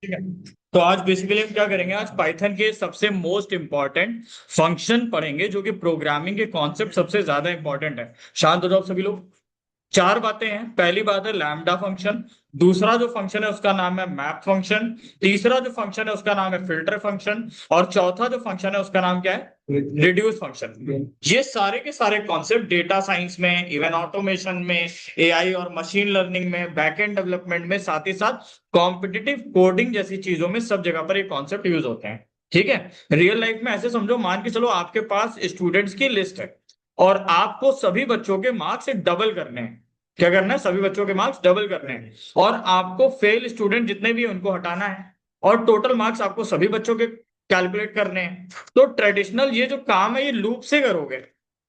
ठीक है। तो आज बेसिकली हम क्या करेंगे, आज पाइथन के सबसे मोस्ट इंपॉर्टेंट फंक्शन पढ़ेंगे, जो कि प्रोग्रामिंग के कॉन्सेप्ट सबसे ज्यादा इंपॉर्टेंट है। शांत हो जाओ सभी लोग। चार बातें हैं। पहली बात है लैम्डा फंक्शन। दूसरा जो फंक्शन है उसका नाम है मैप फंक्शन। तीसरा जो फंक्शन है उसका नाम है फिल्टर फंक्शन। और चौथा जो फंक्शन है उसका नाम क्या है, रिड्यूस फंक्शन। ये सारे के सारे कॉन्सेप्ट डेटा साइंस में, इवन ऑटोमेशन में, एआई और मशीन लर्निंग में, बैकएंड डेवलपमेंट में, साथ ही साथ कॉम्पिटिटिव कोडिंग जैसी चीजों में, सब जगह पर ये कॉन्सेप्ट यूज होते हैं। ठीक है। रियल लाइफ में ऐसे समझो, मान के चलो आपके पास स्टूडेंट्स की लिस्ट है और आपको सभी बच्चों के मार्क्स डबल करने हैं। क्या करना है, सभी बच्चों के मार्क्स डबल करने हैं और आपको फेल स्टूडेंट जितने भी हैं उनको हटाना है और टोटल मार्क्स आपको सभी बच्चों के कैलकुलेट करने हैं। तो ट्रेडिशनल ये जो काम है ये लूप से करोगे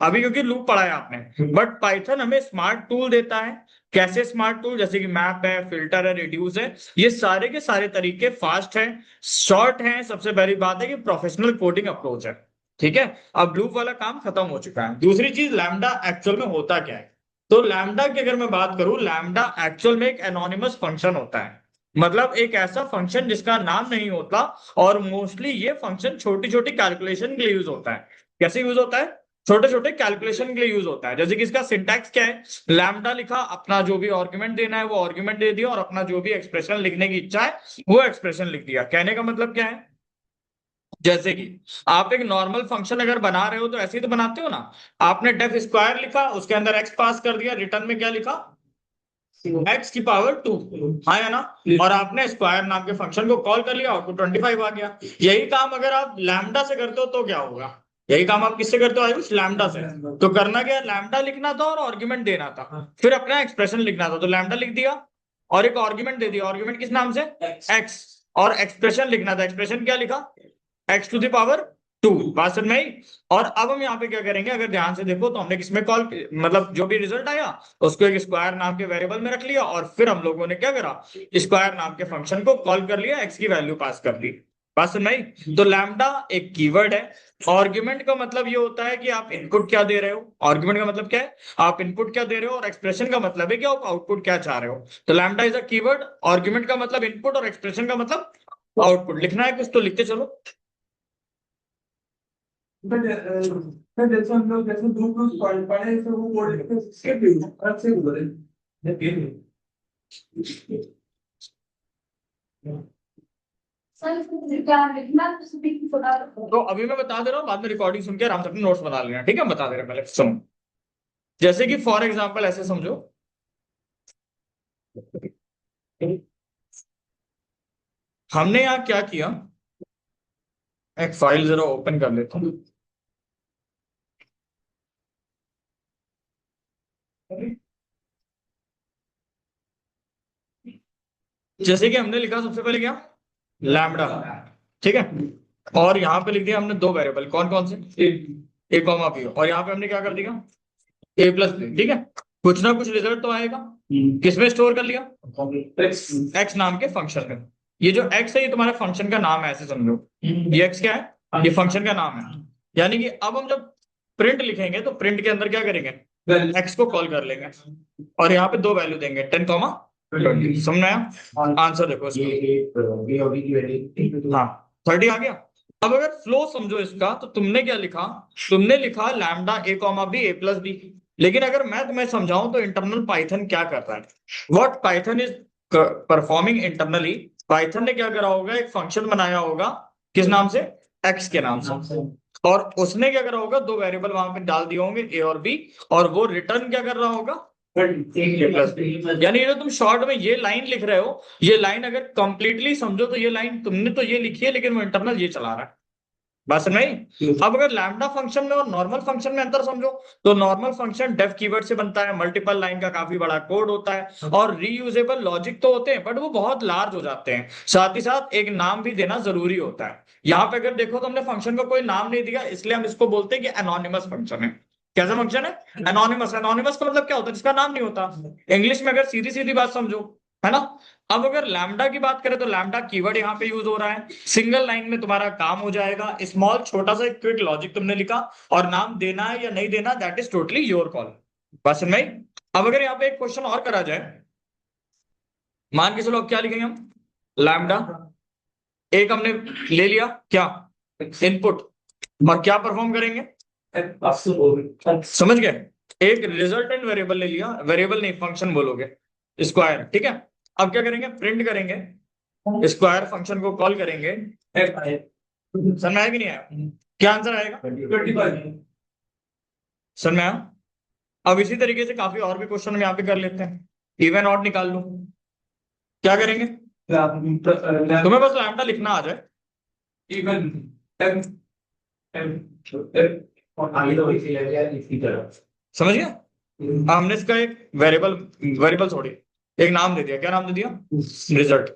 अभी, क्योंकि लूप पढ़ा है आपने। बट पाइथन हमें स्मार्ट टूल देता है। कैसे स्मार्ट टूल? जैसे कि मैप है, फिल्टर है, रिड्यूस है। ये सारे के सारे तरीके फास्ट है, शॉर्ट है। सबसे पहली बात है कि प्रोफेशनल कोडिंग अप्रोच है। ठीक है। अब लूप वाला काम खत्म हो चुका है। दूसरी चीज, लैम्डा एक्चुअल में होता क्या है? तो लैम्डा की अगर मैं बात करूं, लैम्डा एक्चुअल में एक एनोनिमस फंक्शन होता है। मतलब एक ऐसा फंक्शन जिसका नाम नहीं होता। और मोस्टली ये फंक्शन छोटी छोटी कैलकुलेशन के लिए यूज होता है। कैसे यूज होता है? छोटे छोटे कैलकुलेशन के लिए यूज होता है। जैसे कि इसका सिंटैक्स क्या है, लैम्डा लिखा, अपना जो भी आर्गुमेंट देना है वो आर्गुमेंट दे दिया और अपना जो भी एक्सप्रेशन लिखने की इच्छा है वो एक्सप्रेशन लिख दिया। कहने का मतलब क्या है, जैसे कि आप एक नॉर्मल फंक्शन अगर बना रहे हो तो ऐसे ही तो बनाते हो ना। आपने डेफ स्क्वायर लिखा, उसके अंदर एक्स पास कर दिया, रिटर्न में क्या लिखा, x⁻²। हाँ या ना? और आपने स्क्वायर नाम के फंक्शन को कॉल कर लिया, आउटपुट 25 आ गया। यही काम अगर आप लैम्डा से करते हो तो क्या होगा? यही काम आप किससे करते हो आयुष? लैम्डा से। तो करना क्या, लैम्डा लिखना था और आर्गुमेंट देना था, फिर अपना एक्सप्रेशन लिखना था। तो लैम्डा लिख दिया और एक आर्गुमेंट दे दिया। आर्गुमेंट किस नाम से? एक्स। और एक्सप्रेशन लिखना था। एक्सप्रेशन क्या लिखा? x⁻²। बात समझ में आई? और अब हम यहाँ पे क्या करेंगे, अगर ध्यान से देखो तो हमने किसमें कॉल, मतलब जो भी रिजल्ट आया उसको एक स्क्वायर नाम के वेरिएबल में रख लिया और फिर हम लोगों ने क्या करा, स्क्वायर नाम के फंक्शन को कॉल कर लिया, एक्स की वैल्यू पास कर दी। बात समझ में आई? तो लैम्डा एक कीवर्ड है। आर्गुमेंट का मतलब ये होता है कि आप इनपुट क्या दे रहे हो। आर्गुमेंट का मतलब क्या है, आप इनपुट क्या दे रहे हो, और एक्सप्रेशन का मतलब है कि आप आउटपुट क्या चाह रहे हो। तो lambda is a keyword. Argument का मतलब इनपुट और एक्सप्रेशन का मतलब आउटपुट। लिखना है कुछ तो लिखते चलो। फिर जैसे हम लोग जैसे ग्रुप ग्रुप पढ़े तो वो बोर्ड लिखते स्किप भी अलग से बोले। सर क्या लिखना तो सभी को बता दो। तो अभी मैं बता दे रहा हूँ, बाद में रिकॉर्डिंग सुन के आराम से अपने नोट्स बना लेना। ठीक है, हम बता दे रहे हैं, पहले सुनो। जैसे कि फॉर एग्जांपल ऐसे समझो, हमने यहाँ क्या किया, एक फाइल जरा ओपन कर लेता हूँ। जैसे कि हमने लिखा सबसे पहले क्या, लैम्डा। ठीक है। और यहाँ पे लिख दिया हमने दो वेरिएबल, कौन कौन से, ए कॉमा बी। और यहाँ पे हमने क्या कर दिया, a+b। ठीक है। कुछ ना कुछ रिजल्ट तो आएगा। किसमें स्टोर कर लिया, एक्स नाम के फंक्शन में। ये जो एक्स है ये तुम्हारे फंक्शन का नाम है, ऐसे समझो। ये एक्स क्या है, ये फंक्शन का नाम है। यानी कि अब हम जब प्रिंट लिखेंगे तो प्रिंट के अंदर क्या करेंगे, एक्स को कॉल कर लेंगे और यहाँ पे दो वैल्यू देंगे, 10, समझ में आया? आंसर देखो इसका। हाँ, 30 आ गया। अब अगर फ्लो समझो इसका, तो तुमने क्या लिखा, तुमने लिखा लैम्डा a+b, लेकिन अगर मैं तुम्हें समझाऊं तो इंटरनल पाइथन क्या कर रहा है, what Python is performing internally. Python ने क्या करा होगा, एक फंक्शन बनाया होगा, किस नाम से, एक्स के नाम से। और उसने क्या करा होगा, दो वेरिएबल वहां पे डाल दिए होंगे, ए और बी। और वो रिटर्न क्या कर रहा होगा, a+b। यानी ये जो तुम शॉर्ट में ये लाइन लिख रहे हो, ये लाइन अगर कंप्लीटली समझो तो ये लाइन तुमने तो ये लिखी है, लेकिन वो इंटरनल ये चला रहा है। बात समझ में आई? अब अगर लैम्डा फंक्शन में और नॉर्मल फंक्शन में अंतर समझो, तो नॉर्मल फंक्शन डेफ कीवर्ड से बनता है, मल्टीपल लाइन का काफी बड़ा कोड होता है और रीयूजेबल लॉजिक तो होते हैं, बट वो बहुत लार्ज हो जाते हैं। साथ ही साथ एक नाम भी देना जरूरी होता है। यहाँ पे अगर देखो तो हमने फंक्शन को कोई नाम नहीं दिया, इसलिए हम इसको बोलते हैं कि एनोनिमस फंक्शन है। कैसा फंक्शन है, एनोनिमस। एनोनिमस का मतलब क्या होता है, जिसका नाम नहीं होता। इंग्लिश में अगर सीधी सीधी बात समझो, है ना। अब अगर लैम्डा की बात करें तो लैम्डा कीवर्ड यहाँ पे यूज हो रहा है, सिंगल लाइन में तुम्हारा काम हो जाएगा। स्मॉल छोटा सा क्विक लॉजिक तुमने लिखा, और नाम देना है या नहीं देना that is totally your call. बात समझ में आई? अब अगर यहाँ पे एक क्वेश्चन और करा जाए, मान के चलो अब क्या लिखेंगे हम, लैम्डा एक हमने ले लिया क्या इनपुट, और क्या परफॉर्म करेंगे, समझ गए, एक रिजल्टेंट वेरिएबल ले लिया, वेरिएबल नहीं फंक्शन बोलोगे, स्क्वायर, ठीक है। अब क्या करेंगे, प्रिंट करेंगे, स्क्वायर फंक्शन को कॉल करेंगे, समझ में आया कि नहीं आया, क्या आंसर आएगा, 25। समझ में आया। अब इसी तरीके से काफी और भी क्वेश्चन हम यहाँ पे कर लेते हैं, इवन ऑड निकाल लूं, क्या करेंगे, तुम्हें बस लैम्डा लिखना आ जाए, इवन एम समझ गया। अब हमने इसका एक वेरिएबल वेरिएबल छोड़ी, एक नाम दे दिया, क्या नाम दे दिया, रिजल्ट।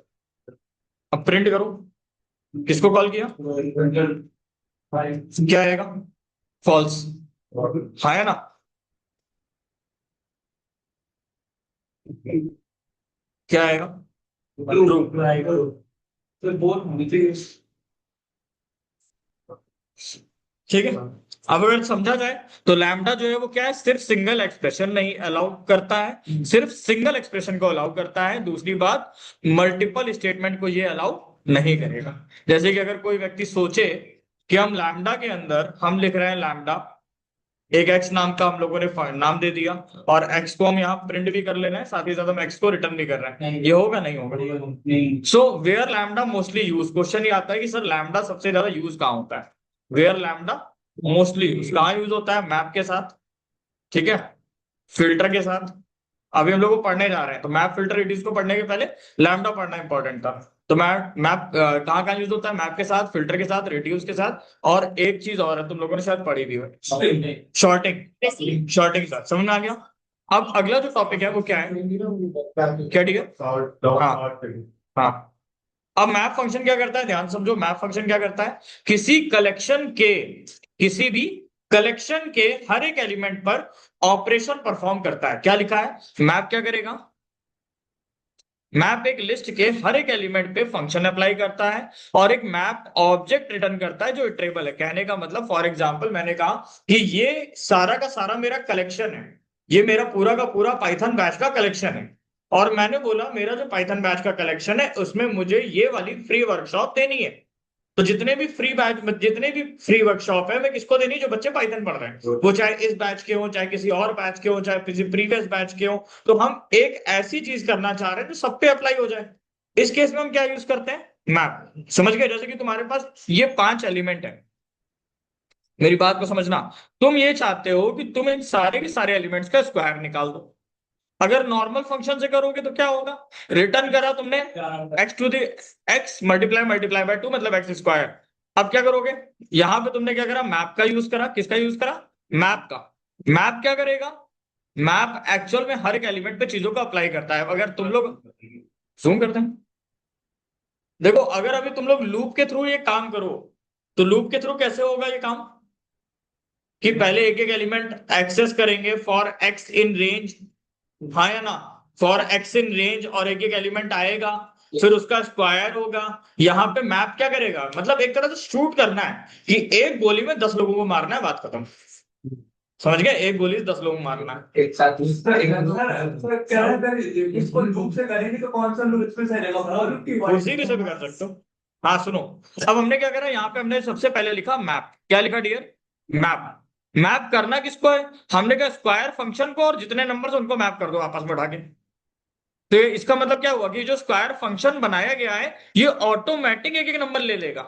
अब प्रिंट करो, किसको कॉल किया, क्या आएगा, फॉल्स, हाँ है ना, क्या आएगा, ठीक है। अब अगर समझा जाए तो लैम्डा जो है वो क्या है, सिर्फ सिंगल एक्सप्रेशन नहीं अलाउ करता है, सिर्फ सिंगल एक्सप्रेशन को अलाउ करता है, दूसरी बात मल्टीपल स्टेटमेंट को ये अलाउ नहीं करेगा। जैसे कि अगर कोई व्यक्ति सोचे कि हम लैम्डा के अंदर हम लिख रहे हैं लैम्डा, एक एक्स नाम का हम लोगों ने नाम दे दिया, और एक्स को हम यहाँ प्रिंट भी कर ले रहे हैं, साथ ही साथ हम एक्स को रिटर्न भी कर रहे हैं, ये होगा नहीं होगा। So where lambda mostly use, question ये आता है कि सर लैम्डा सबसे ज्यादा यूज कहाँ होता है, वेयर लैम्डा मोस्टली यूज कहाँ यूज होता है, मैप के साथ, ठीक है, फिल्टर के साथ। अभी हम लोग को पढ़ने जा रहे हैं तो मैप फिल्टर रिड्यूस को पढ़ने के पहले लैम्डा पढ़ना इंपॉर्टेंट था। तो मैप मैप कहाँ कहाँ यूज होता है, मैप के साथ, फिल्टर के साथ, रिड्यूस के साथ, और एक चीज और है तुम लोगों ने शायद पढ़ी भी है, शॉर्टिंग, शॉर्टिंग के साथ, समझ में आ गया। अब अगला जो टॉपिक है वो क्या है, क्या, ठीक है, हाँ हाँ। अब मैप फंक्शन क्या करता है, ध्यान समझो, मैप फंक्शन क्या करता है, किसी कलेक्शन के, किसी भी कलेक्शन के हर एक एलिमेंट पर ऑपरेशन परफॉर्म करता है। क्या लिखा है, मैप क्या करेगा, मैप एक लिस्ट के हर एक एलिमेंट पे फंक्शन अप्लाई करता है, और एक मैप ऑब्जेक्ट रिटर्न करता है जो इटरेबल है। कहने का मतलब, फॉर एग्जांपल मैंने कहा कि ये सारा का सारा मेरा कलेक्शन है, ये मेरा पूरा का पूरा पाइथन बैच का कलेक्शन है, और मैंने बोला मेरा जो पाइथन बैच का कलेक्शन है उसमें मुझे ये वाली फ्री वर्कशॉप देनी है। तो जितने भी फ्री बैच, जितने भी फ्री वर्कशॉप है, मैं किसको देनी है, जो बच्चे पाइथन पढ़ रहे हैं, वो चाहे इस बैच के हो, चाहे किसी और बैच के हो, चाहे किसी प्रीवियस बैच के हो। तो हम एक ऐसी चीज करना चाह रहे हैं जो सब पे अप्लाई हो जाए। इस केस में हम क्या यूज करते हैं, मैप, समझ गए। जैसे कि तुम्हारे पास ये 5 एलिमेंट है, मेरी बात को समझना, तुम ये चाहते हो कि तुम इन सारे के सारे एलिमेंट्स का स्क्वायर निकाल दो। अगर नॉर्मल फंक्शन से करोगे तो क्या होगा, रिटर्न करा तुमने x to the x multiply multiply by 2 मतलब एक्स स्क्वायर। अब क्या करोगे, यहां पे तुमने क्या करा, मैप का यूज करा, किसका यूज करा, मैप का। मैप क्या करेगा, मैप एक्चुअल में हर एक एलिमेंट पे चीजों को अप्लाई करता है। अगर तुम लोग जूम करते हैं, देखो अगर अभी तुम लोग लूप के थ्रू ये काम करो, तो लूप के थ्रू कैसे होगा ये काम, कि पहले एक एक एलिमेंट एक्सेस करेंगे फॉर एक्स इन रेंज, हाँ या ना, फॉर एक्स इन रेंज, और एक एक एलिमेंट आएगा, फिर उसका स्क्वायर होगा। यहाँ पे मैप क्या करेगा, मतलब एक तरह से शूट करना है कि एक गोली में 10 लोगों को मारना है, बात खत्म, समझ गए, एक गोली से 10 लोगों को मारना है एक साथ इसको लूप से करेंगे तो कौन सा लूप इसमें सही रहेगा, उसी भी से भी कर सकते हो। हाँ सुनो, अब हमने क्या करा, यहाँ पे हमने सबसे पहले लिखा मैप, क्या लिखा डियर, मैप। मैप करना किसको है, हमने कहा स्क्वायर फंक्शन को, और जितने नंबर्स उनको मैप कर दो आपस में उठा के। तो इसका मतलब क्या हुआ कि जो स्क्वायर फंक्शन बनाया गया है ये ऑटोमेटिक एक एक नंबर ले लेगा।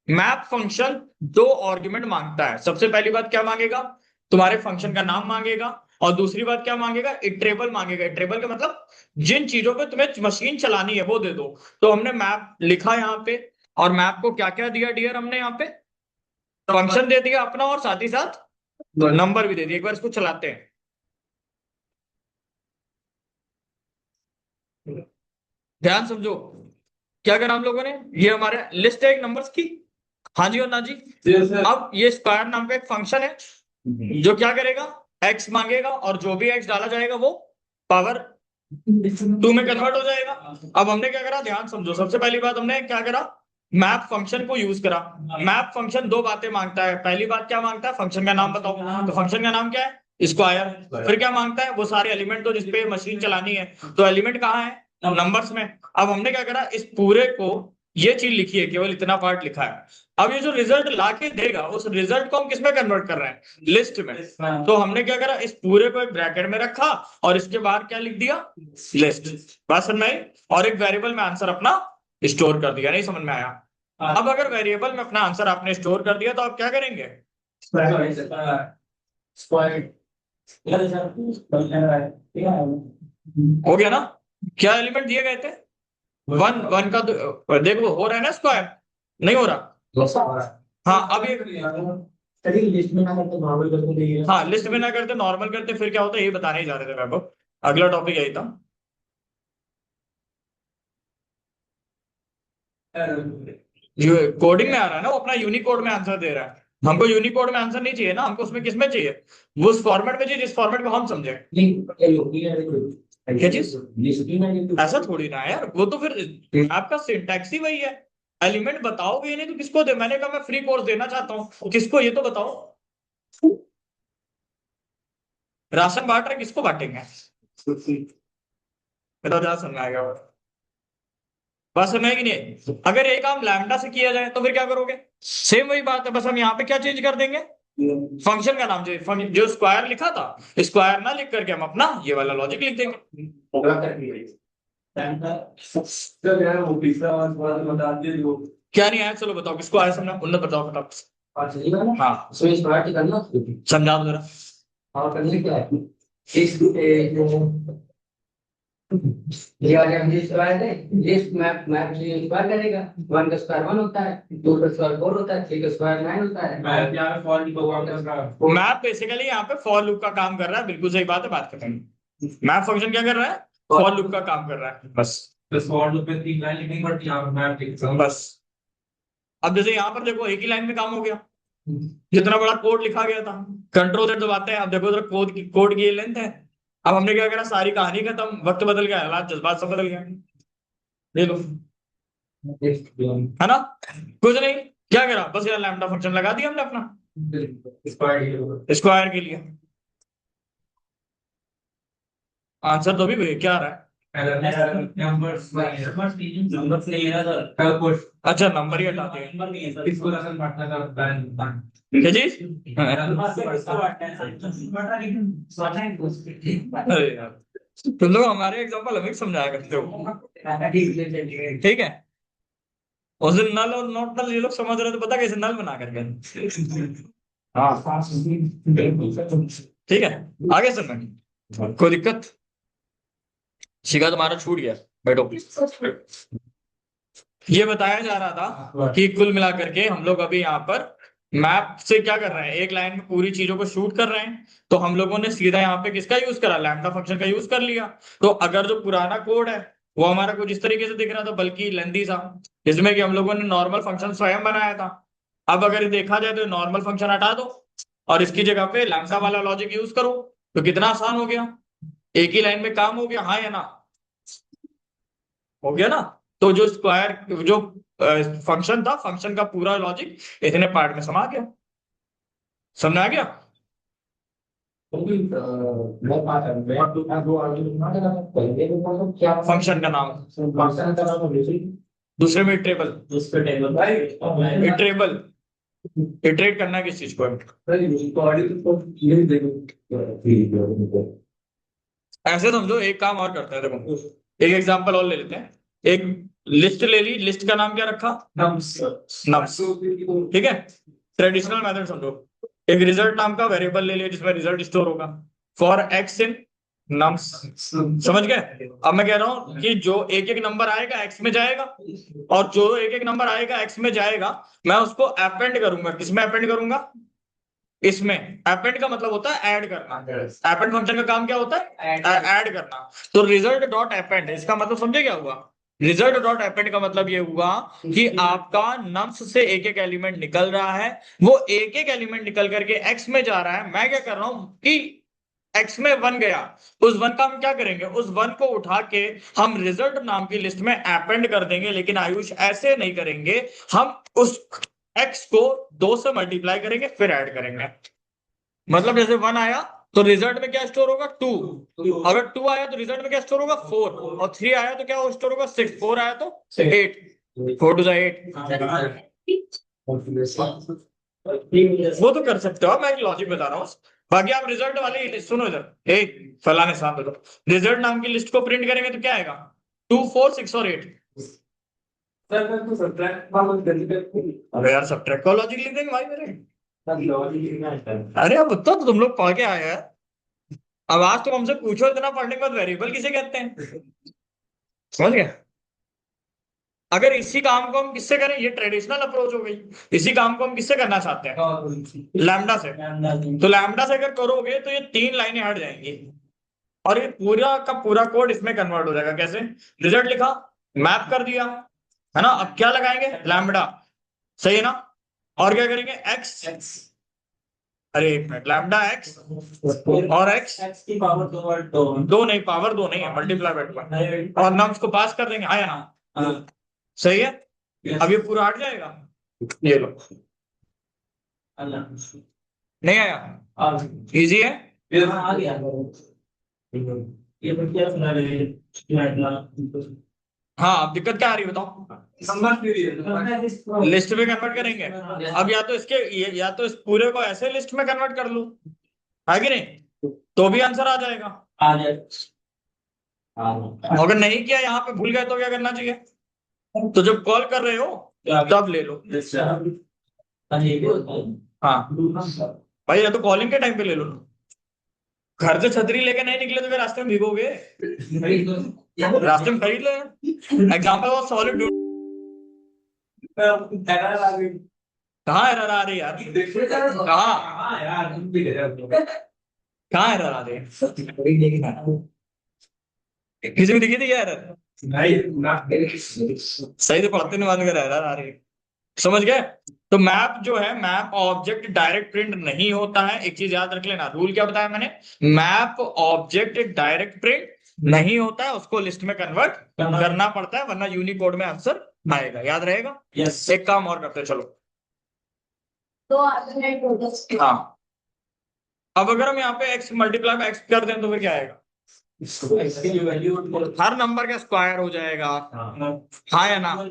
मैप फंक्शन 2 आर्गुमेंट मांगता है, सबसे पहली बात क्या मांगेगा, तुम्हारे फंक्शन का नाम मांगेगा, और दूसरी बात क्या मांगेगा, इटरेबल मांगेगा। इटरेबल का मतलब जिन चीजों पे तुम्हें मशीन चलानी है वो दे दो। तो हमने मैप लिखा यहाँ पे, और मैप को क्या क्या दिया डियर, हमने यहाँ पे फंक्शन दे दिया अपना, और साथ ही साथ नंबर भी दे दिया। एक बार इसको चलाते हैं, ध्यान समझो, क्या करा हम लोगों ने, ये हमारे लिस्ट है एक नंबर्स की, हाँ जी और ना जी। अब ये स्क्वायर नाम का एक फंक्शन है जो क्या करेगा, एक्स मांगेगा, और जो भी एक्स डाला जाएगा वो पावर 2 में कन्वर्ट हो जाएगा। अब हमने क्या करा, ध्यान समझो, सबसे पहली बात हमने क्या करा, मैप फंक्शन को यूज करा। मैप फंक्शन 2 बातें मांगता है, पहली बात क्या मांगता है, फंक्शन का नाम बताओ, तो फंक्शन का नाम क्या है, स्क्वायर। फिर क्या मांगता है, वो सारे एलिमेंट तो जिसपे मशीन चलानी है, तो एलिमेंट कहाँ है, नंबर्स में। अब हमने क्या करा, इस पूरे को ये चीज लिखी है, केवल इतना पार्ट लिखा है। अब ये जो रिजल्ट लाके देगा, उस रिजल्ट को हम किसमें कन्वर्ट कर रहे हैं? लिस्ट में। तो हमने क्या करा, इस पूरे को एक ब्रैकेट में रखा और इसके बाहर क्या लिख दिया? लिस्ट। बात समझ में आई? और एक वेरिएबल में आंसर अपना स्टोर कर दिया। नहीं समझ में आया? अब अगर वेरिएबल में अपना आंसर आपने स्टोर कर दिया तो आप क्या करेंगे? हो गया ना? क्या एलिमेंट दिए गए थे? वन वन का देखो हो रहा है ना स्क्वायर? नहीं हो रहा? हाँ अब ये लिस्ट में ना करते नॉर्मल करके देंगे। हाँ लिस्ट में ना करते नॉर्मल करते, फिर क्या होता है ये बताने ही जा रहे थे मेरे को। अगला टॉपिक यही था। कोडिंग में आ रहा है ना, वो अपना यूनिकोड में आंसर दे रहा है। हमको यूनिकोड में आंसर नहीं चाहिए ना, हमको उसमें किसमें चाहिए? वो उस फॉर्मेट में चाहिए जिस फॉर्मेट को हम समझे। क्या चीज? ऐसा थोड़ी ना है यार, वो तो फिर आपका सिंटैक्स ही वही है। एलिमेंट बताओगे नहीं तो किसको दे? मैंने कहा मैं फ्री कोर्स देना चाहता हूँ, किसको ये तो बताओ। राशन बांट रहे, किसको बांटेंगे? बताओ जरा समझ में आएगा। बात समझ कि नहीं? अगर ये काम लैम्डा से किया जाए तो फिर क्या करोगे? सेम वही बात है, बस हम यहाँ पे क्या चेंज कर देंगे? फंक्शन का नाम जो स्क्वायर लिखा था, स्क्वायर ना लिख करके हम अपना ये वाला लॉजिक लिख देंगे। क्या नहीं आया? चलो बताओ किसको आया समझा, उन्नत बताओ फटाफट। हाँ समझा दो जरा। ये वाले हम जिस स्क्वायर है, लिस्ट मैप मैप से स्क्वायर करेगा। 1 का स्क्वायर 1 होता है, 2 का स्क्वायर 4 होता है, 3 का स्क्वायर 9 होता है। मैप यहाँ पे फॉर लूप मैप बेसिकली यहाँ पे फॉर लूप का काम कर रहा है। बिल्कुल सही बात है, बात खत्म। मैप फंक्शन क्या कर रहा है? फॉर लूप का काम कर रहा है बस। फॉर लूप पे 3 लाइन लिखनी पड़ती है, यहाँ पे मैप लिखता हूँ बस। अब जैसे यहाँ पर देखो एक ही लाइन में काम हो गया, जितना बड़ा कोड लिखा गया था। कंट्रोल Z दबाते हैं, अब देखो इधर कोड की लेंथ है। अब हमने क्या करा, सारी कहानी खत्म, वक्त बदल गया, हालात जज्बात सब बदल गया। ले लो, है ना? कुछ नहीं, क्या करा, बस यार लैम्डा फंक्शन लगा दिया हमने अपना स्क्वायर के लिए। आंसर तो भी क्या आ रहा है? अच्छा नंबर ही हटाते हैं। क्या चीज? अरे यार तुम लोग हमारे एग्जाम्पल हमें समझाया करते हो, ठीक है? उस दिन नल और नॉट नल ये लोग समझ रहे थे, पता कैसे? नल बना करके। हाँ ठीक है, आगे समझ कोई दिक्कत? शिका तुम्हारा छूट गया, बैठो। ये बताया जा रहा था कि कुल मिलाकर के हम लोग अभी यहाँ पर मैप से क्या कर रहे हैं, एक लाइन में पूरी चीजों को शूट कर रहे हैं। तो हम लोगों ने सीधा यहाँ पे किसका यूज करा? लैम्डा फंक्शन का यूज कर लिया। तो अगर जो पुराना कोड है वो हमारा कुछ इस तरीके से दिख रहा था, बल्कि लेंथी सा, जिसमें कि हम लोगों ने नॉर्मल फंक्शन स्वयं बनाया था। अब अगर देखा जाए तो नॉर्मल फंक्शन हटा दो और इसकी जगह पे लैम्डा वाला लॉजिक यूज करो, तो कितना आसान हो गया, एक ही लाइन में काम हो गया। हाँ या ना? हो गया ना? तो जो स्क्वायर जो फंक्शन था, फंक्शन का पूरा लॉजिक इतने पार्ट में समा गया। समझ आ गया? फंक्शन का नाम, दूसरे में इटरेबल। इटरेबल इटरेट करना किस चीज को? ऐसे समझो, एक काम और करते हैं, देखो एक एग्जांपल और ले लेते हैं। एक लिस्ट ले ली, लिस्ट का नाम क्या रखा? नम्स। ठीक है, ट्रेडिशनल मेथड समझो। एक रिजल्ट नाम का वेरिएबल ले लिया जिसमें रिजल्ट स्टोर होगा, फॉर एक्स इन नम्स। समझ गए? अब मैं कह रहा हूं कि जो एक एक नंबर आएगा एक्स में जाएगा, और जो एक एक नंबर आएगा एक्स में जाएगा, मैं उसको अपेंड करूंगा। किसमें अपेंड करूंगा? इसमें। अपेंड का मतलब होता है ऐड करना। अपेंड फंक्शन का काम क्या होता है? ऐड करना। तो रिजल्ट डॉट अपेंड, इसका मतलब समझे क्या हुआ? रिजल्ट डॉट अपेंड का मतलब ये हुआ कि आपका नम्स से एक एक एलिमेंट निकल रहा है, वो एक एक एलिमेंट निकल करके एक्स में जा रहा है। मैं क्या कर रहा हूं कि एक्स में 1 गया, उस 1 का हम क्या करेंगे, उस 1 को उठा के हम रिजल्ट नाम की लिस्ट में अपेंड कर देंगे। लेकिन आयुष ऐसे नहीं करेंगे, हम उस एक्स को 2 से मल्टीप्लाई करेंगे फिर ऐड करेंगे। मतलब जैसे 1 आया तो रिजल्ट में क्या स्टोर होगा? 2। अगर 2 आया तो रिजल्ट में क्या स्टोर होगा? 4। और 3 आया तो क्या स्टोर होगा? 6। 4 आया तो 8। 4 टू 8। वो तो कर सकते हो, मैं एक लॉजिक बता रहा हूँ। बाकी आप रिजल्ट वाली सुनो इधर, एक फलाने साहब देखो, रिजल्ट नाम की लिस्ट को प्रिंट करेंगे तो क्या आएगा? 2, 4, 6 और 8। अरे यार सब्ट्रैक्ट का लॉजिक लिख देंगे भाई मेरे। अरे अब तो तुम लोग पढ़ के आए हैं। अब आज तुम हमसे पूछो इतना पढ़ने के बाद वेरिएबल किसे कहते हैं, समझ गए? अगर इसी काम को हम किससे करें, ये ट्रेडिशनल अप्रोच हो गई, इसी काम को हम किससे करना चाहते हैं? लैम्डा से। तो लैम्डा से अगर करोगे तो ये 3 लाइनें हट जाएंगी और ये पूरा का पूरा कोड इसमें कन्वर्ट हो जाएगा। कैसे? रिजल्ट लिखा, मैप कर दिया, है ना? अब क्या लगाएंगे? लैम्डा, सही है ना? और क्या करेंगे? एक्स, अरे एक मिनट, लैम्डा एक्स और एक्स की पावर 2 नहीं, पावर 2 नहीं है, मल्टीप्लाई बाय 2 और नम्स को पास कर देंगे, आया ना? सही है। अब ये पूरा हट जाएगा, ये लो, नहीं आया? इजी है। आ गया ये क्या सुना रहे? हाँ, अब दिक्कत क्या आ रही है बताओ? लिस्ट में कन्वर्ट करेंगे। अब या तो या तो इस पूरे को ऐसे लिस्ट में कन्वर्ट कर लूं, है कि नहीं? तो भी आंसर आ जाएगा। आ जाए। अगर नहीं किया, यहाँ पे भूल गए, तो क्या करना चाहिए? तो जब कॉल कर रहे हो तब ले लो। हाँ भाई, या तो कॉलिंग के टाइम पे ले लो। घर से छतरी लेके नहीं निकले तो फिर रास्ते में भिगोगे, रास्ते में खरीद लो। एग्जाम्पल बहुत सॉलिड। कहाँ एरर आ रही है यार? कहाँ एरर आ रही है? किसी को दिखी थी क्या एरर? सही से पढ़ते नहीं, बाद में एरर आ रही है, समझ गए? तो मैप जो है, मैप ऑब्जेक्ट डायरेक्ट प्रिंट नहीं होता है। एक चीज याद रख लेना, रूल क्या बताया मैंने? मैप ऑब्जेक्ट डायरेक्ट प्रिंट नहीं होता है, उसको लिस्ट में कन्वर्ट करना पड़ता है, वरना यूनिकोड में आंसर आएगा। याद रहेगा? यस। एक काम और करते हैं, चलो। हाँ, अब अगर हम यहाँ पे x मल्टीप्लाई बाय x कर दें तो फिर क्या आएगा? हर नंबर का स्क्वायर हो जाएगा, हाँ या ना? हो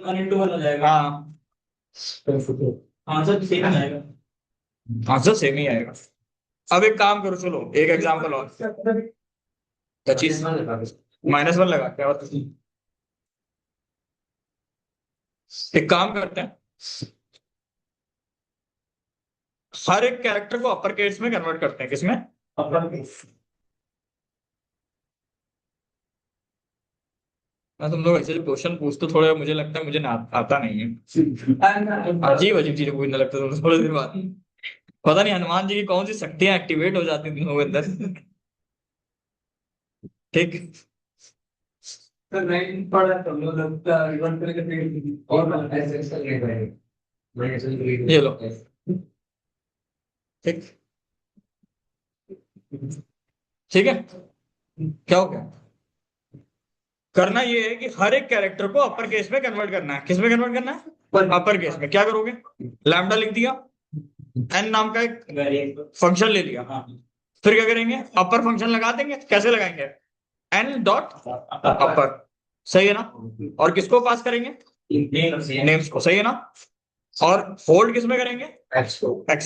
जाएगा। हाँ, आंसर सेम आएगा। आंसर सेम ही आएगा। अब एक काम करो, चलो एक एग्जांपल और। 25 -1 लगा क्या बात? एक काम करते हैं, हर एक कैरेक्टर को अपर केस में कन्वर्ट करते हैं। किसमें? मैं तुम लोग ऐसे जो क्वेश्चन पूछते हो, थोड़ा मुझे लगता है मुझे ना आता नहीं है, अजीब अजीब चीजें पूछने लगता है थोड़ी देर बाद। पता नहीं हनुमान जी की कौन सी शक्तियां एक्टिवेट हो जाती थी लोगों के अंदर। ठीक, ये लो, ठीक, ठीक है। क्या हो गया? करना ये है कि हर एक कैरेक्टर को अपर केस में कन्वर्ट करना है। किस में कन्वर्ट करना है? अपर केस में। क्या करोगे? लैम्डा लिख दिया, एन नाम का एक फंक्शन ले लिया, फिर क्या करेंगे? अपर फंक्शन लगा देंगे। कैसे लगाएंगे? एन डॉट अपर, सही है ना? और किसको पास करेंगे? नेम्स को, सही है ना? और होल्ड किस में करेंगे? एक्स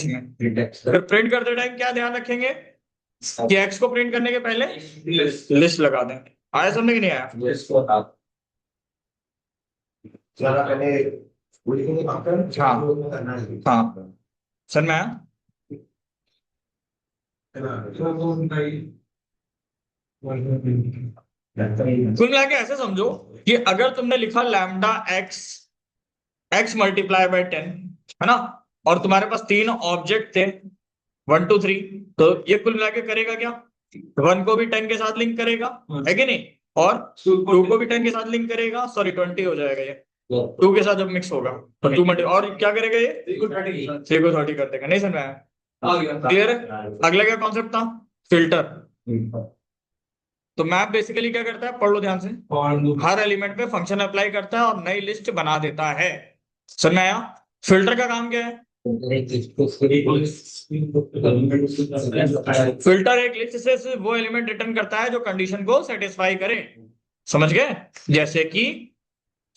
में। फिर प्रिंट करते टाइम क्या ध्यान रखेंगे कि एक्स को प्रिंट करने के पहले लिस्ट लगा दें। आया समझ कि नहीं आया? हाँ हाँ, सर मैं आया? कुल मिला के ऐसे समझो कि अगर तुमने लिखा लैम्डा एक्स मल्टीप्लाई बाय 10, है ना, और तुम्हारे पास 3 ऑब्जेक्ट थे 1 2 3, तो ये कुल मिला के करेगा क्या? 1 को भी 10 के साथ लिंक करेगा, है कि नहीं? और 2 को भी 10 के साथ लिंक करेगा, सॉरी 20 हो जाएगा ये 2 के साथ जब मिक्स होगा तो 2 मल्टी, और क्या करेगा ये? 3 को 30 कर देगा। नहीं समझ में आया? क्लियर है? अगला क्या कॉन्सेप्ट था? फिल्टर। तो मैप बेसिकली क्या करता है, पढ़ लो ध्यान से, हर एलिमेंट पे फंक्शन अप्लाई करता है और नई लिस्ट बना देता है। समझ में आया? फिल्टर का काम क्या है? फिल्टर एक लिस्ट से सिर्फ वो एलिमेंट रिटर्न करता है जो कंडीशन को सेटिस्फाई करे। समझ गए? जैसे कि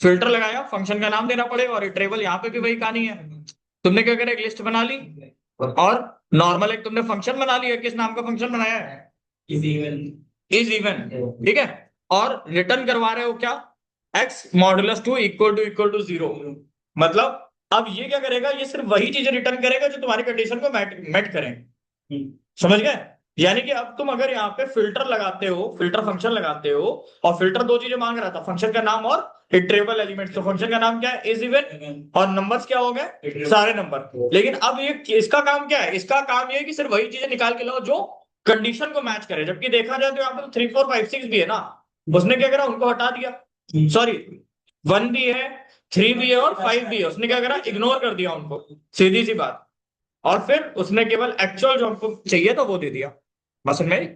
फिल्टर लगाया, फंक्शन का नाम देना पड़ेगा, और इटरेबल यहाँ पे भी वही कहानी है। तुमने क्या करा, एक लिस्ट बना ली और नॉर्मल एक तुमने फंक्शन बना लिया। किस नाम का फंक्शन बनाया है? Is even. इज इवन, ठीक है। और रिटर्न करवा रहे हो क्या? x modulus 2 equal to 0। मतलब अब ये क्या करेगा, ये सिर्फ वही चीजें रिटर्न करेगा जो तुम्हारी कंडीशन को मेट करें। समझ गए? यानी कि अब तुम अगर यहाँ पे फिल्टर लगाते हो, फिल्टर फंक्शन लगाते हो, और फिल्टर दो चीजें मांग रहा था, फंक्शन का नाम और इटरेबल एलिमेंट। तो फंक्शन का नाम क्या है? इज इवन, और नंबर्स क्या हो गए? सारे नंबर। लेकिन अब ये इसका काम क्या है? इसका काम ये है कि सिर्फ वही चीजें निकाल के लाओ जो कंडीशन को मैच करे। जबकि देखा जाए तो यहाँ पे 3 4 5 6 भी है ना, उसने क्या करा, उनको हटा दिया। सॉरी, 1 भी है, 3 भी है और 5 भी है, उसने क्या करा, इग्नोर कर दिया उनको, सीधी सी बात। और फिर उसने केवल एक्चुअल जो हमको चाहिए था वो दे दिया। बस मेरी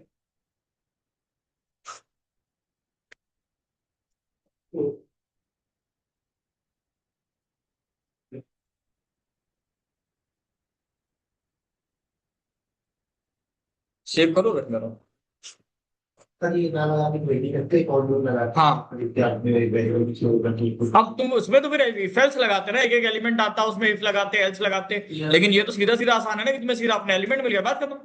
सेव करो, रख करो। हाँ, अब तुम उसमें तो फिर इफ एल्स लगाते ना, एक एक एलिमेंट आता है उसमें इफ लगाते, एल्स लगाते। लेकिन ये तो सीधा सीधा आसान है ना कि तुम्हें सीधा अपने एलिमेंट मिल गया, बात खत्म।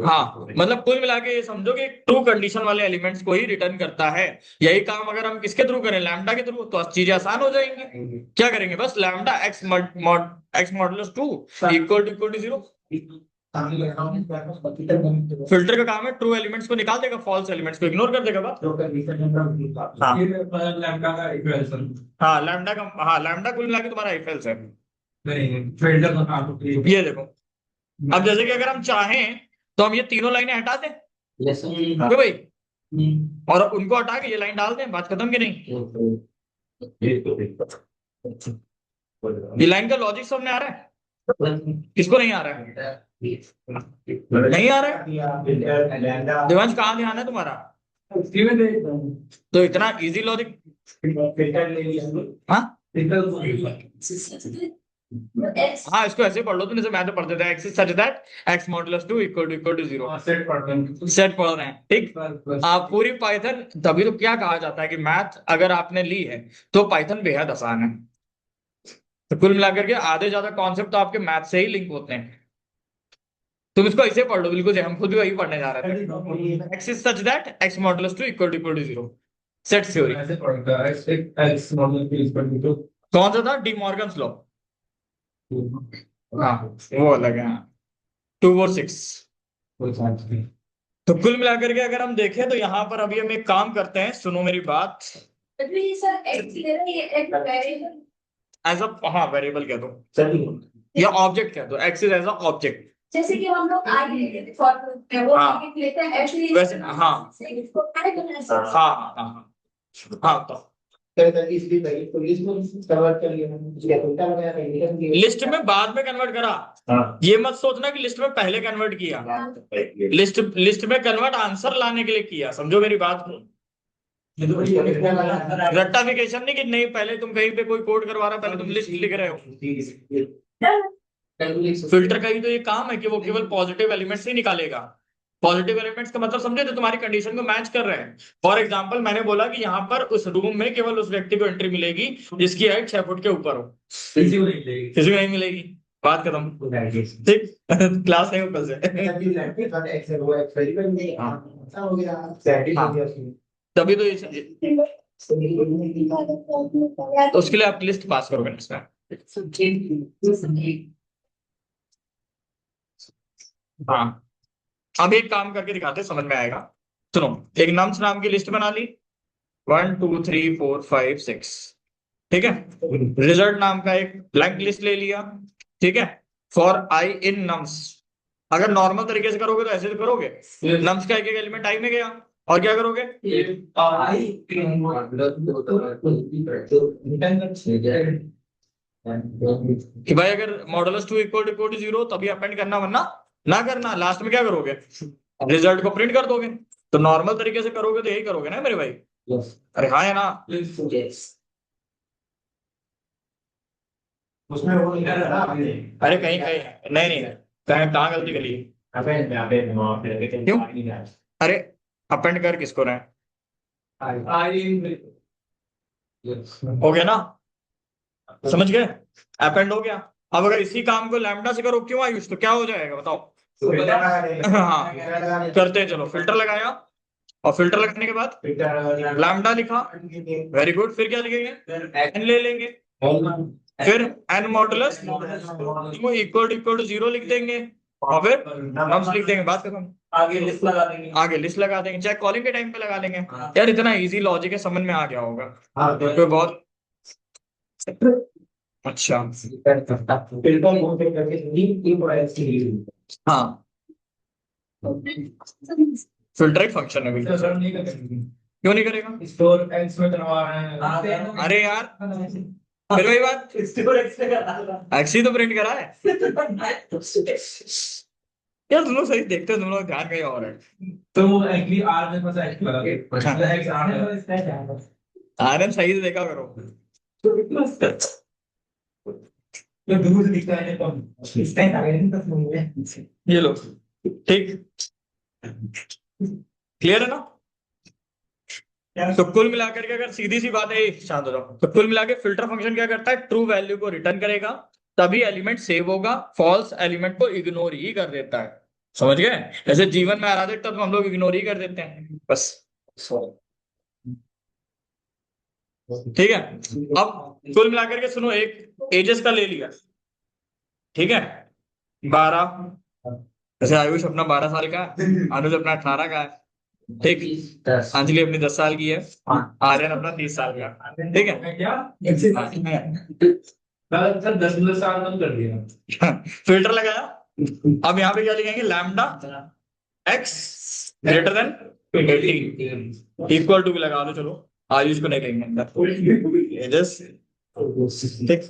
हाँ, मतलब कुल मिला के ये समझो कि ट्रू कंडीशन वाले एलिमेंट्स को ही रिटर्न करता है। यही काम अगर हम किसके थ्रू करें, लैम्डा के थ्रू, तो चीजें आसान हो जाएंगी। क्या करेंगे, बस lambda x modulus 2 equal to 0। Filter का काम है ट्रू एलिमेंट्स को निकाल देगा, फॉल्स एलिमेंट्स को इग्नोर कर देगा। बात हाँ, लैम्डा का इक्वेशन। हाँ लैम्डा का, हाँ लैम्डा कुल मिला के तुम्हारा इफ एल्स है। नहीं, फिल्टर का काम तो ये देखो, अब जैसे कि अगर हम चाहें तो हम ये तीनों लाइनें हटा दें, क्यों भाई, और उनको हटा के ये लाइन डाल दें, बात खत्म की नहीं? ये लाइन का लॉजिक समझ में आ रहा है? किसको नहीं आ रहा है? नहीं आ रहा है? देवांश कहाँ ध्यान है तुम्हारा? तो इतना इजी लॉजिक। हाँ हाँ, इसको ऐसे पढ़ लो तुम, जैसे मैं तो पढ़ते थे, x such that x modulus 2 equal to 0। Set पढ़ रहे हैं, ठीक। आप पूरी पाइथन, तभी तो क्या कहा जाता है कि मैथ अगर आपने ली है तो पाइथन बेहद आसान है। तो कुल मिलाकर के आधे ज्यादा कॉन्सेप्ट तो आपके मैथ से ही लिंक होते हैं। तुम इसको ऐसे पढ़ लो बिल्कुल, हम खुद भी वही पढ़ने जा रहे थे। X is such that x modulus 2 equal to 0, set theory. कौन सा था? De Morgan's law. हाँ, वो अलग है। 2 और 6। तो कुल मिलाकर के अगर हम देखें तो यहाँ पर अभी हम एक काम करते हैं, सुनो मेरी बात। एज अ, हाँ वेरिएबल कह दो या ऑब्जेक्ट कह दो, x is as a object. जैसे कि हम लोग आगे लेते हैं ऐसे वैसे हाँ हाँ हाँ हाँ हाँ, तो लिस्ट में बाद में कन्वर्ट करा। ये मत सोचना कि लिस्ट में पहले कन्वर्ट किया। लिस्ट में कन्वर्ट आंसर लाने के लिए किया, समझो मेरी बात को। रट्टाफिकेशन नहीं कि नहीं, पहले तुम कहीं पे कोई कोड करवा रहा, पहले तुम लिस्ट लिख रहे हो। फिल्टर का ही तो ये काम है कि वो केवल पॉजिटिव एलिमेंट्स ही निकालेगा। पॉजिटिव एलिमेंट्स का मतलब समझे, तो तुम्हारी कंडीशन को मैच कर रहे हैं। फॉर एग्जांपल मैंने बोला कि यहाँ पर उस रूम में केवल उस व्यक्ति को एंट्री मिलेगी जिसकी हाइट 6 फुट के ऊपर हो, किसी को नहीं मिलेगी। बात खत्म, ठीक। क्लास नहीं हो कल से। तभी तो तो उसके लिए आप लिस्ट पास करोगे इसमें। हाँ, अब एक काम करके दिखाते, समझ में आएगा। सुनो, एक नम्स नाम की लिस्ट बना ली, 1 2 3 4 5 6, ठीक है। रिजल्ट नाम का एक ब्लैंक लिस्ट ले लिया, ठीक है। फॉर आई इन नम्स, अगर नॉर्मल तरीके से करोगे तो ऐसे तो करोगे, नम्स का एक एक एलिमेंट आई में गया, और क्या करोगे कि भाई अगर मॉडुलस 2 इक्वल टू 0 तभी अपेंड करना, वरना ना करना। लास्ट में क्या करोगे, रिजल्ट को प्रिंट कर दोगे। तो नॉर्मल तरीके से करोगे तो यही करोगे ना मेरे भाई। अरे हाँ है ना, उसमें वो नहीं कर रहा। अरे कहीं कहीं नहीं नहीं, कहाँ गलती करी? क्यों? अरे अपेंड कर किसको रहे? हो गया ना, समझ गए, अपेंड हो गया। अब अगर इसी काम को लैम्डा से करो क्यों आयुष, तो क्या हो जाएगा बताओ। हाँ करते हैं, चलो फिल्टर लगाया और फिल्टर लगाने के बाद लैम्डा लिखा, वेरी गुड, फिर क्या लिखेंगे, एन ले लेंगे, फिर एन मॉडुलस इक्वल टू 0 लिख देंगे और फिर नम्स लिख देंगे, बात खत्म। आगे लिस्ट लगा देंगे। आगे लिस्ट लगा देंगे, चाहे कॉलिंग के टाइम पे लगा लेंगे। यार इतना इजी लॉजिक है, समझ में आ गया होगा तो बहुत अच्छा। हाँ फिल्टर एक फंक्शन है बिल्कुल। सर नहीं करेंगे। क्यों नहीं करेगा, स्टोर एक्स में करवा रहे हैं। अरे यार फिर वही बात, स्टोर एक्स में करा एक्स ही तो प्रिंट करा है यार, तुम लोग सही देखते हो, तुम लोग ध्यान कहीं और है। तो वो एक्चुअली आर में फंसा एक्स लगा के एक्स आर में आरएन सही से देखा करो। तो दूर से दिखता है तो इस टाइम आगे नहीं तो मुझे ये लो, ठीक, क्लियर है ना। तो कुल मिलाकर के अगर सीधी सी बात है, शांत हो जाओ, तो कुल मिलाकर फिल्टर फंक्शन क्या करता है, ट्रू वैल्यू को रिटर्न करेगा तभी एलिमेंट सेव होगा, फॉल्स एलिमेंट को इग्नोर ही कर देता है। समझ गए, जैसे जीवन में अराजकता तो हम लोग इग्नोर ही कर देते हैं बस। ठीक है, अब कुल मिलाकर के सुनो, एक एजेस का ले लिया, ठीक है, 12, जैसे आयुष अपना 12 साल का है, अनुज अपना 18 का है, ठीक, 10 अंजलि अपनी 10 साल की है, आर्यन अपना 30 साल का है, ठीक है। क्या सर 10 साल कम कर दिया। फिल्टर लगाया, अब यहाँ पे क्या लिखेंगे, lambda x greater than 18 equal to भी लगा लो, चलो आयुष को नहीं लेंगे अंदर, एजेस, ठीक,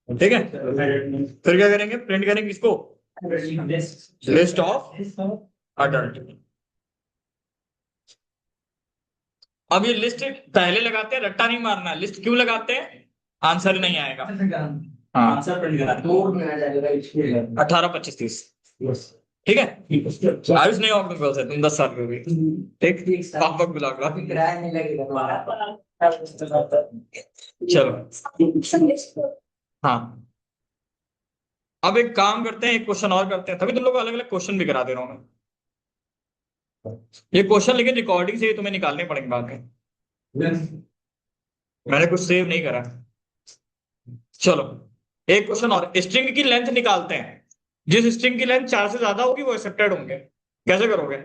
ठीक है। फिर क्या करेंगे, प्रिंट करेंगे इसको, लिस्ट ऑफ अडल्ट। अब ये लिस्ट पहले लगाते हैं, रट्टा नहीं मारना, लिस्ट क्यों लगाते हैं, आंसर नहीं आएगा। हाँ आंसर प्रिंट करा बोर्ड में आ जाएगा इसलिए 18, 25, 30, ठीक है। आयुष नहीं होगा तुम से, तुम 10 साल के हो गए, ठीक, पापा को बुला लो। अभी किराया नहीं लगेगा तुम्हारा। चलो हाँ, अब एक काम करते हैं, एक क्वेश्चन और करते हैं, तभी तुम लोग अलग अलग क्वेश्चन भी करा दे रहा हूं मैं। ये क्वेश्चन लेकिन रिकॉर्डिंग से ही तुम्हें निकालने पड़ेंगे बाद में, मैंने कुछ सेव नहीं करा। चलो एक क्वेश्चन और, स्ट्रिंग की लेंथ निकालते हैं, जिस स्ट्रिंग की लेंथ 4 से ज्यादा होगी वो एक्सेप्टेड होंगे। कैसे करोगे,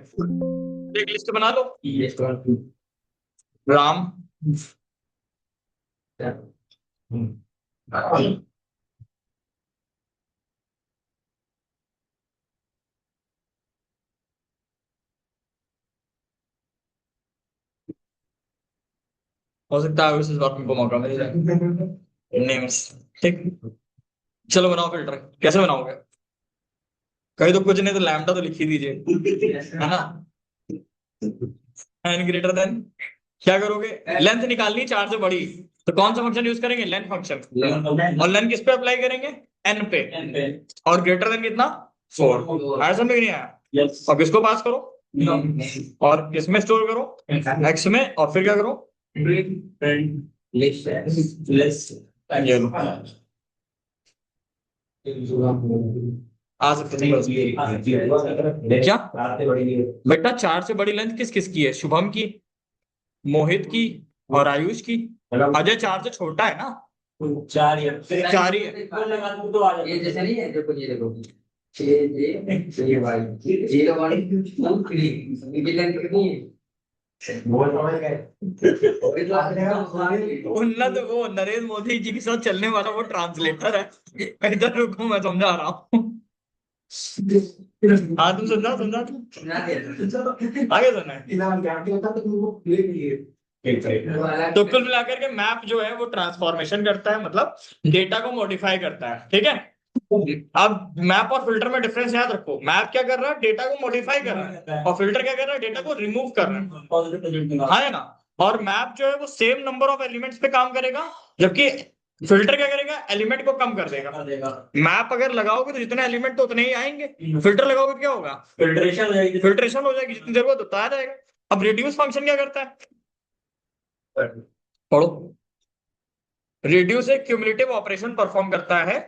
एक लिस्ट बना लो, राम, हो सकता है इस बार तुमको मौका मिल जाए, नेम्स, ठीक, चलो बनाओ फिल्टर, कैसे बनाओगे, कहीं तो कुछ नहीं तो लैम्डा तो लिख ही दीजिए, है ना, एन ग्रेटर देन, क्या करोगे, लेंथ निकालनी 4 से बड़ी, तो कौन सा फंक्शन यूज करेंगे, लेंथ फंक्शन, और लेंथ किस पे अप्लाई करेंगे, एन पे, और ग्रेटर देन कितना 4, आया समझ में नहीं आया, अब इसको पास करो और इसमें स्टोर करो एक्स में, और फिर क्या करो, ये लो, आ सकते हैं क्या बेटा, 4 से बड़ी लेंथ किस किस की है, शुभम की, मोहित की और आयुष की, अजय 4 से छोटा है ना, 4 ही है। ये जैसे नहीं है, देखो ये देखो 6 0 1 2 3 इनकी लेंथ कितनी है, उन्नत वो नरेंद्र मोदी जी के साथ चलने वाला वो ट्रांसलेटर है, इधर रुको मैं समझा रहा हूँ। हाँ तुम समझा समझा तुम आगे सुनना है। तो कुल मिलाकर के मैप जो है वो ट्रांसफॉर्मेशन करता है, मतलब डेटा को मॉडिफाई करता है, ठीक है। अब मैप और फिल्टर में डिफरेंस याद रखो, मैप क्या कर रहा है, डेटा को मॉडिफाई कर रहा है, और फिल्टर क्या कर रहा है, डेटा को रिमूव कर रहा है ना। और मैप जो है वो सेम नंबर ऑफ एलिमेंट्स पे काम करेगा, जबकि फिल्टर क्या करेगा, एलिमेंट को कम कर देगा। मैप अगर लगाओगे तो जितने एलिमेंट तो उतने ही आएंगे, फिल्टर लगाओगे तो क्या होगा, फिल्ट्रेशन हो जाएगी, जितनी जरूरत उतना आ जाएगा। अब रिड्यूस फंक्शन क्या करता है, पढ़ो। रिड्यूस एक क्यूमुलेटिव ऑपरेशन परफॉर्म करता है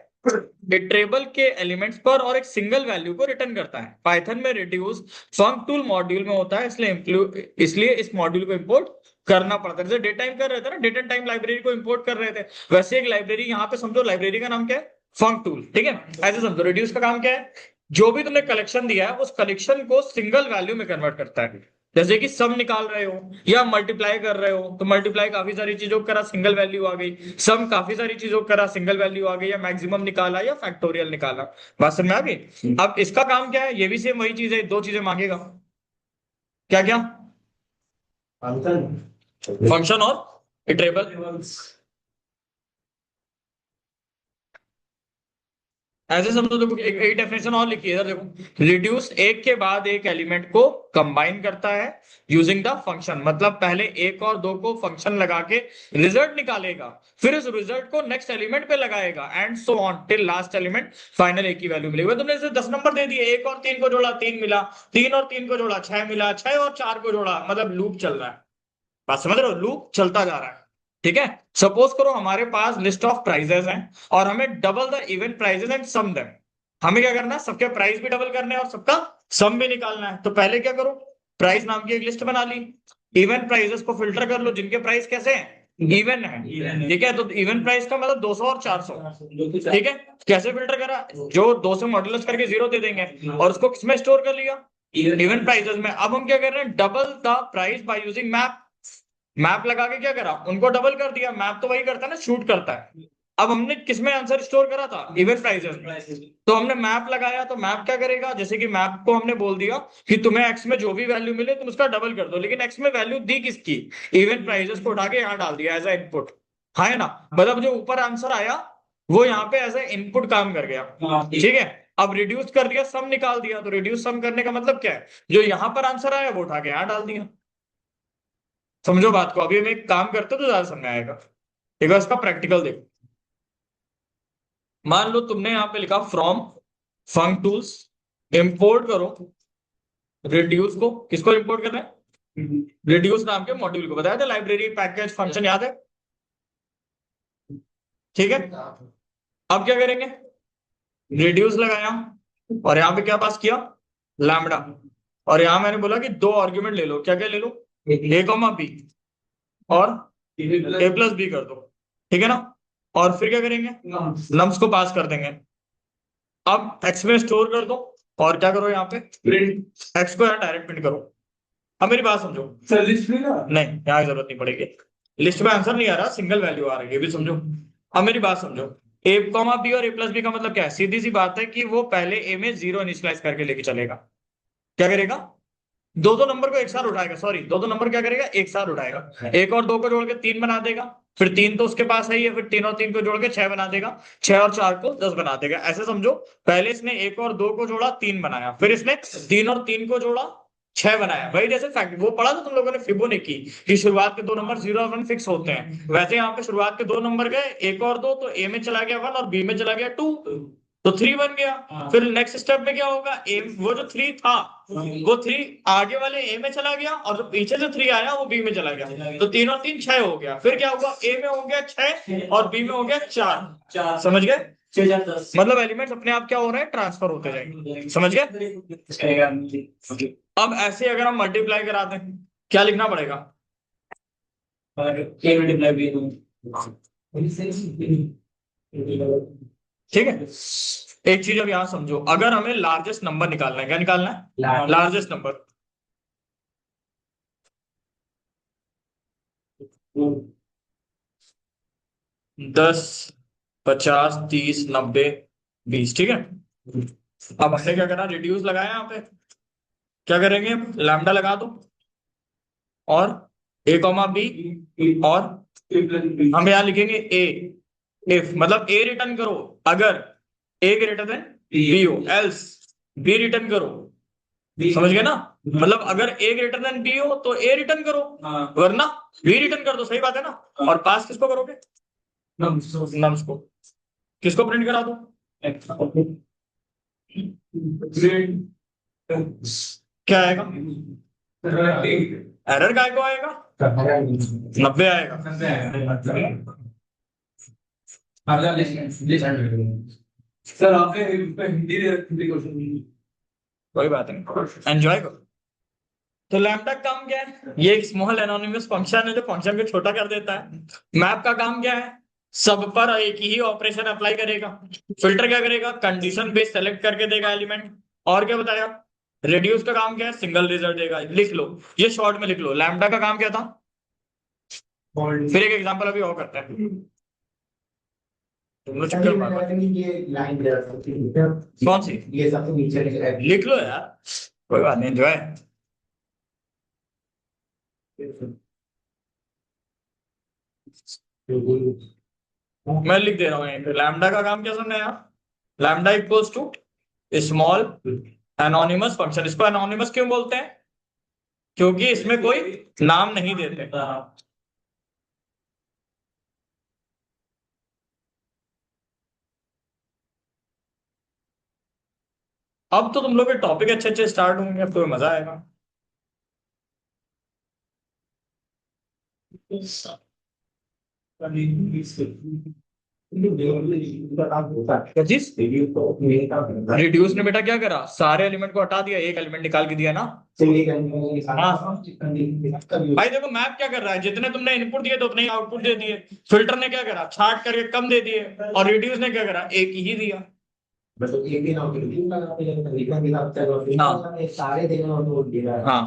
टेबल के एलिमेंट्स पर और एक सिंगल वैल्यू को रिटर्न करता है। पाइथन में रिड्यूस फंक टूल मॉड्यूल में होता है, इसलिए इस मॉड्यूल को इंपोर्ट करना पड़ता है। जैसे डेटा टाइम कर रहे थे ना, डेटा टाइम लाइब्रेरी को इंपोर्ट कर रहे थे, वैसे एक लाइब्रेरी यहाँ पे समझो, लाइब्रेरी का नाम क्या है, फंक टूल। ठीक है, ऐसे समझो। रिड्यूस का काम क्या है, जो भी तुमने कलेक्शन दिया है उस कलेक्शन को सिंगल वैल्यू में कन्वर्ट करता है। जैसे कि सम निकाल रहे हो या मल्टीप्लाई कर रहे हो, तो मल्टीप्लाई काफी सारी चीजों को करा, सिंगल वैल्यू आ गई। सम काफी सारी चीजों को करा, सिंगल वैल्यू आ गई, या मैक्सिमम निकाला या फैक्टोरियल निकाला। बात समझ में आ गई। अब इसका काम क्या है, ये भी सेम वही चीज है, दो चीजें मांगेगा। क्या क्या? फंक्शन और इटरेबल। ऐसे समझो, देखो एक डेफिनेशन और लिखी है इधर, देखो। रिड्यूस एक के बाद एक एलिमेंट को कंबाइन करता है यूजिंग द फंक्शन। मतलब पहले एक और दो को फंक्शन लगा के रिजल्ट निकालेगा, फिर इस रिजल्ट को नेक्स्ट एलिमेंट पे लगाएगा, and so on till last element final एक ही वैल्यू मिलेगी। तुमने इसे 10 नंबर दे दिए, एक और तीन को जोड़ा 3 मिला, 3 और 3 को जोड़ा 6 मिला, 6 और 4 को जोड़ा, मतलब लूप चल रहा है। बात समझ रहे हो, लूप चलता जा रहा है। ठीक है, सपोज करो हमारे पास लिस्ट ऑफ प्राइजेस हैं और हमें double the even prices and sum them. हमें क्या करना है, सबके प्राइस भी डबल करने हैं और सबका सम भी निकालना है। तो पहले क्या करो, प्राइस नाम की एक लिस्ट बना ली, इवन प्राइजेस को फिल्टर कर लो जिनके प्राइस कैसे हैं, इवन है। ठीक है, तो इवन प्राइस का मतलब 200 और 400। ठीक है, कैसे फिल्टर करा, जो 2 से मॉड्यूलस करके 0 दे देंगे और उसको किसमें स्टोर कर लिया, इवन प्राइसेस में। अब हम क्या कर रहे हैं, double the price by using map. Map लगा के क्या करा, उनको डबल कर दिया। मैप तो वही करता है ना, शूट करता है। अब हमने किसमें आंसर स्टोर करा था, इवन प्राइसेस में। तो हमने मैप लगाया, तो मैप क्या करेगा, जैसे कि मैप को हमने बोल दिया कि तुम्हें एक्स में जो भी वैल्यू मिले तुम उसका डबल कर दो, लेकिन एक्स में वैल्यू दी किसकी, इवन प्राइसेस को उठा के यहाँ डाल दिया एज ए इनपुट। हाँ है ना, मतलब जो ऊपर आंसर आया वो यहाँ पे एज ए इनपुट काम कर गया। ठीक है, अब रिड्यूस कर दिया, सम निकाल दिया। तो रिड्यूस सम करने का मतलब क्या है, जो यहाँ पर आंसर आया वो उठा के यहाँ डाल दिया। समझो बात को, अभी हम एक काम करते तो ज्यादा समझ में आएगा। एक बार इसका प्रैक्टिकल देखो। मान लो तुमने यहाँ पे लिखा फ्रॉम फंक टूल्स, इंपोर्ट करो रिड्यूस को। किसको इंपोर्ट करना है, रिड्यूस नाम के मॉड्यूल को। बताया था लाइब्रेरी पैकेज फंक्शन, याद है। ठीक है, अब क्या करेंगे, रिड्यूस लगाया और यहाँ पे क्या पास किया, लैम्बडा। और यहाँ मैंने बोला कि 2 आर्ग्यूमेंट ले लो। क्या क्या ले लो, ए कॉमा बी और ए प्लस बी कर दो। ठीक है ना, और फिर क्या करेंगे, नम्स को पास कर देंगे। अब एक्स में स्टोर कर दो और क्या करो, यहाँ पे प्रिंट एक्स को यहाँ डायरेक्ट प्रिंट करो। अब मेरी बात समझो, लिस्ट में ना नहीं यहाँ की जरूरत नहीं पड़ेगी, लिस्ट में आंसर नहीं आ रहा, सिंगल वैल्यू आ रही है, ये भी समझो। अब मेरी बात समझो, ए कॉमा बी और ए प्लस बी का मतलब क्या है, सीधी सी बात है कि वो पहले ए में 0 इनिशियलाइज करके लेके चलेगा। क्या करेगा, दो दो नंबर को एक साथ उठाएगा, सॉरी दो दो नंबर क्या करेगा, एक साथ उठाएगा। एक और दो को जोड़ के 3 बना देगा, फिर 3 तो उसके पास है ही है, फिर 3 और 3 को जोड़ के 6 बना देगा, 6 और 4 को 10 बना देगा। ऐसे समझो, पहले इसने एक और दो को जोड़ा 3 बनाया, फिर इसने 3 और 3 को जोड़ा 6 बनाया। भाई जैसे फैक्ट वो पढ़ा था तुम लोगों ने फिबोनाची कि शुरुआत के 2 नंबर 0 और 1 फिक्स होते हैं, वैसे यहाँ पे शुरुआत के 2 नंबर गए, एक और दो, तो ए में चला गया 1 और बी में चला गया 2, तो 3 बन गया। फिर नेक्स्ट स्टेप में क्या होगा, ए वो जो 3 था वो 3 आगे वाले ए में चला गया, और जो पीछे से 3 आया वो बी में चला गया, तो 3 और 3 6 हो गया। फिर क्या हुआ, ए में हो गया 6 और बी में हो गया 4। समझ गए, 6,10 मतलब एलिमेंट्स अपने आप क्या हो रहे हैं, ट्रांसफर होते जाएंगे। समझ गए। अब ऐसे अगर हम मल्टीप्लाई करा दें, क्या लिखना पड़ेगा, ठीक है। एक चीज अब यहां समझो, अगर हमें लार्जेस्ट नंबर निकालना है, क्या निकालना है, लार्जेस्ट नंबर। दस, 50, 30, 90, 20। ठीक है, अब हमने क्या करना, रिड्यूस लगाया यहाँ पे। क्या करेंगे, लैम्डा लगा दो और ए कॉमा बी, और हम यहाँ लिखेंगे ए, इफ मतलब ए रिटर्न करो अगर ए ग्रेटर देन बी हो, एल्स बी रिटर्न करो। समझ गए ना, मतलब अगर ए ग्रेटर देन बी हो तो ए रिटर्न करो, वरना बी रिटर्न कर दो। सही बात है ना। और पास किसको करोगे, नम्स को। किसको प्रिंट करा दो, क्या आएगा, एरर काय को आएगा, 90 आएगा। सर आपने हिंदी क्वेश्चन कोई बात नहीं, एंजॉय करो। तो लैम्डा का काम क्या है? ये एक स्मॉल एनोनिमस फंक्शन है जो फंक्शन को छोटा कर देता है। मैप का काम क्या है? सब पर एक ही ऑपरेशन अप्लाई करेगा। फिल्टर क्या करेगा? कंडीशन बेस्ड सेलेक्ट करके देगा एलिमेंट। और क्या बताया? रिड्यूस का काम क्या है? सिंगल रिजल्ट देगा। लिख लो, ये शॉर्ट में लिख लो। लैम्डा का काम क्या था? फिर एक एग्जांपल अभी और करते हैं। तुम लोग चक्कर मार रहे हो। ये लाइन कौन सी? ये सबसे नीचे लिख लो यार, कोई बात नहीं, एंजॉय। मैं लिख दे रहा हूँ यहीं पे। लैम्डा का काम क्या समझे यार? Lambda equals to small anonymous function. इसको एनोनिमस क्यों बोलते हैं? क्योंकि इसमें कोई नाम नहीं देते। अब तो तुम लोग के टॉपिक अच्छे अच्छे स्टार्ट होंगे, अब तो मजा आएगा। रिड्यूस ने बेटा क्या करा? सारे एलिमेंट को हटा दिया, एक एलिमेंट निकाल के दिया ना। भाई देखो, मैप क्या कर रहा है? जितने तुमने इनपुट दिए तो उतने ही आउटपुट दे दिए। फिल्टर ने क्या करा? छांट करके कम दे दिए। और रिड्यूस ने क्या करा? एक ही दिया। सारे देना हाँ,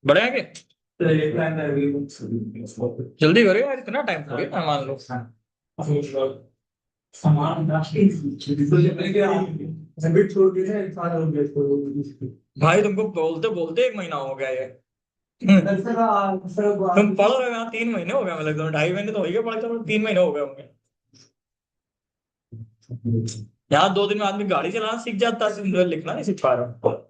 बढ़िया के जल्दी करो यार, इतना टाइम हो गया मान लो। सामान भाई तुमको बोलते बोलते 1 महीना हो गया ये। तुम पढ़ रहे हो यहाँ 3 महीने हो गए, मतलब 2.5 महीने तो हो ही गए पढ़ते हुए, 3 महीने हो गए होंगे। यहाँ 2 दिन में आदमी गाड़ी चलाना सीख जाता है, लिखना नहीं सीख पा रहा।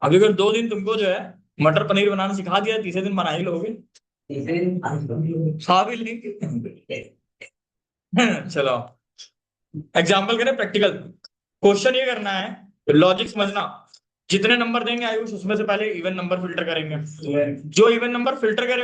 अभी अगर 2 दिन तुमको जो है मटर पनीर बनाना सिखा दिया, तीसरे दिन बना ही लोगे। खा भी लेंगे। चलो एग्जाम्पल करें, प्रैक्टिकल क्वेश्चन ये करना है, लॉजिक समझना। जितने नंबर देंगे आयुष, उसमें से पहले इवन नंबर फिल्टर करेंगे। जो इवन नंबर फिल्टर करे